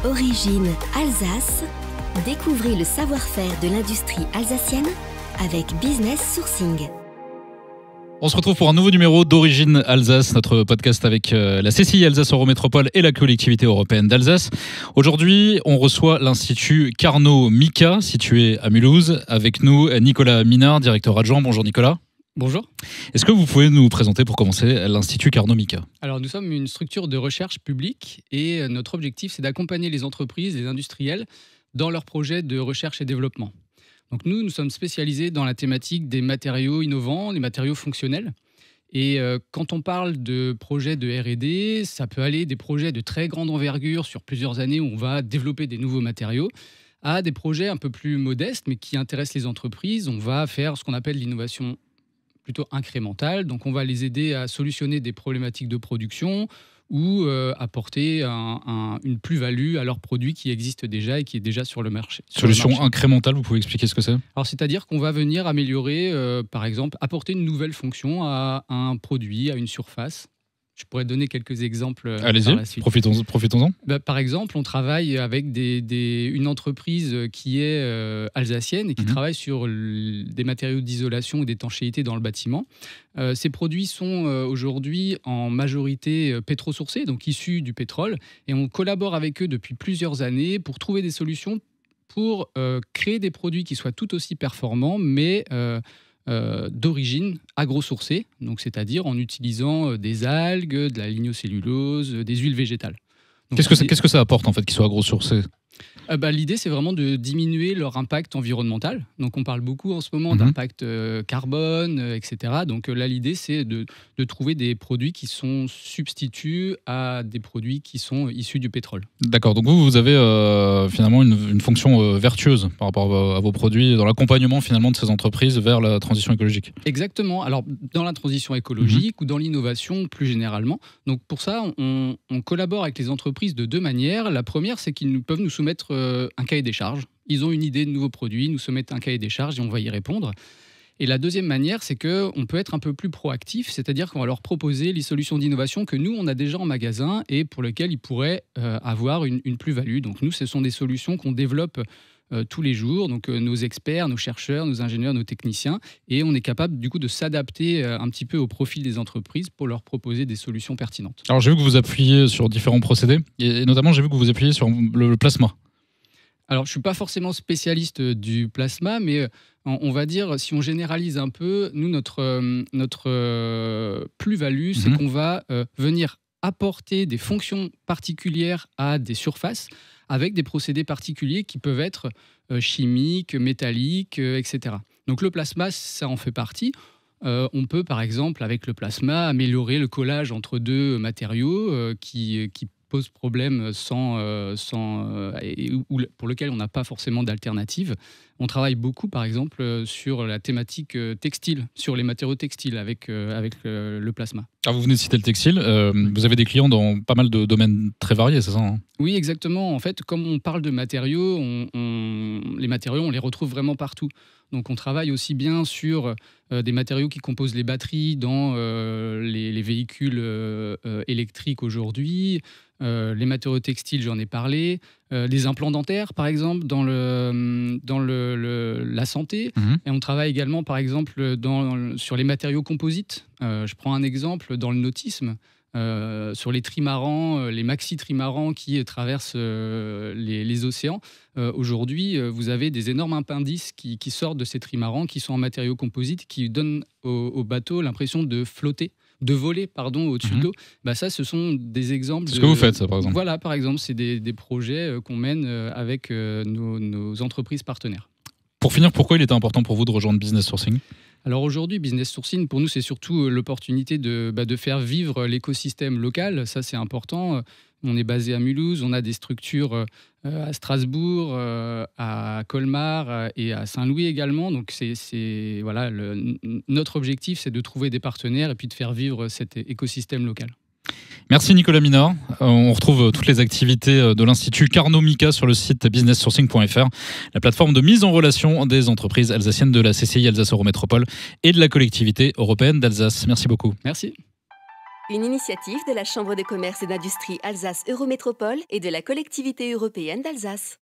Origine Alsace. Découvrez le savoir-faire de l'industrie alsacienne avec Business Sourcing. On se retrouve pour un nouveau numéro d'Origine Alsace, notre podcast avec la CCI Alsace Eurométropole et la collectivité européenne d'Alsace. Aujourd'hui, on reçoit l'Institut Carnot Mika, situé à Mulhouse. Avec nous, Nicolas Minard, directeur adjoint. Bonjour Nicolas. Bonjour. Est-ce que vous pouvez nous présenter pour commencer l'Institut Carnot Mika ? Alors nous sommes une structure de recherche publique et notre objectif c'est d'accompagner les entreprises, les industriels dans leurs projets de recherche et développement. Donc nous sommes spécialisés dans la thématique des matériaux innovants, des matériaux fonctionnels. Et quand on parle de projets de R&D, ça peut aller des projets de très grande envergure sur plusieurs années où on va développer des nouveaux matériaux, à des projets un peu plus modestes mais qui intéressent les entreprises. On va faire ce qu'on appelle l'innovation plutôt incrémentale. Donc on va les aider à solutionner des problématiques de production ou apporter une plus-value à leur produit qui existe déjà et qui est déjà sur le marché. Solution incrémentale, vous pouvez expliquer ce que c'est ? Alors c'est-à-dire qu'on va venir améliorer, par exemple, apporter une nouvelle fonction à un produit, à une surface. Je pourrais donner quelques exemples. Allez-y, profitons-en. Par exemple, on travaille avec une entreprise qui est alsacienne et qui travaille sur des matériaux d'isolation et d'étanchéité dans le bâtiment. Ces produits sont aujourd'hui en majorité pétrosourcés, donc issus du pétrole. Et on collabore avec eux depuis plusieurs années pour trouver des solutions pour créer des produits qui soient tout aussi performants, mais d'origine agrosourcée, donc c'est-à-dire en utilisant des algues, de la lignocellulose, des huiles végétales. Qu'est-ce que ça apporte en fait qu'ils soient agrosourcés ? L'idée, c'est vraiment de diminuer leur impact environnemental. Donc, on parle beaucoup en ce moment d'impact carbone, etc. Donc là, l'idée, c'est de trouver des produits qui sont substituts à des produits qui sont issus du pétrole. D'accord. Donc vous avez finalement une fonction vertueuse par rapport à vos produits dans l'accompagnement finalement de ces entreprises vers la transition écologique. Exactement. Alors, dans la transition écologique ou dans l'innovation plus généralement. Donc, pour ça, on collabore avec les entreprises de deux manières. La première, c'est qu'ils peuvent nous soumettre un cahier des charges. Ils ont une idée de nouveaux produits, nous soumettent un cahier des charges et on va y répondre. Et la deuxième manière, c'est qu'on peut être un peu plus proactif, c'est-à-dire qu'on va leur proposer les solutions d'innovation que nous, on a déjà en magasin et pour lesquelles ils pourraient avoir une plus-value. Donc nous, ce sont des solutions qu'on développe tous les jours, donc nos experts, nos chercheurs, nos ingénieurs, nos techniciens, et on est capable du coup de s'adapter un petit peu au profil des entreprises pour leur proposer des solutions pertinentes. Alors j'ai vu que vous appuyez sur différents procédés, et notamment j'ai vu que vous appuyez sur le plasma. Alors, je ne suis pas forcément spécialiste du plasma, mais on va dire, si on généralise un peu, nous, notre plus-value, c'est qu'on va venir apporter des fonctions particulières à des surfaces avec des procédés particuliers qui peuvent être chimiques, métalliques, etc. Donc, le plasma, ça en fait partie. On peut, par exemple, avec le plasma, améliorer le collage entre deux matériaux qui pose problème pour lequel on n'a pas forcément d'alternative. On travaille beaucoup, par exemple, sur la thématique textile, sur les matériaux textiles avec le plasma. Alors vous venez de citer le textile, vous avez des clients dans pas mal de domaines très variés, c'est ça hein ? Oui, exactement. En fait, comme on parle de matériaux, les matériaux, on les retrouve vraiment partout. Donc on travaille aussi bien sur des matériaux qui composent les batteries dans les véhicules électriques aujourd'hui, les matériaux textiles, j'en ai parlé, les implants dentaires, par exemple, dans la santé. Et on travaille également, par exemple, sur les matériaux composites. Je prends un exemple dans le nautisme. Sur les trimarans, les maxi-trimarans qui traversent les océans. Aujourd'hui, vous avez des énormes appendices qui sortent de ces trimarans, qui sont en matériaux composites, qui donnent au bateau l'impression de flotter, de voler au-dessus de l'eau. Ça, ce sont des exemples. C'est ce que vous faites, ça, par exemple. Voilà, par exemple, c'est des projets qu'on mène avec nos entreprises partenaires. Pour finir, pourquoi il était important pour vous de rejoindre Business Sourcing ? Alors aujourd'hui, Business Sourcing, pour nous, c'est surtout l'opportunité de faire vivre l'écosystème local. Ça, c'est important. On est basé à Mulhouse, on a des structures à Strasbourg, à Colmar et à Saint-Louis également. Donc, voilà, notre objectif, c'est de trouver des partenaires et puis de faire vivre cet écosystème local. Merci Nicolas Minard. On retrouve toutes les activités de l'Institut Carnot Mika sur le site businesssourcing.fr, la plateforme de mise en relation des entreprises alsaciennes de la CCI Alsace Eurométropole et de la collectivité européenne d'Alsace. Merci beaucoup. Merci. Une initiative de la Chambre de commerce et d'industrie Alsace Eurométropole et de la Collectivité européenne d'Alsace.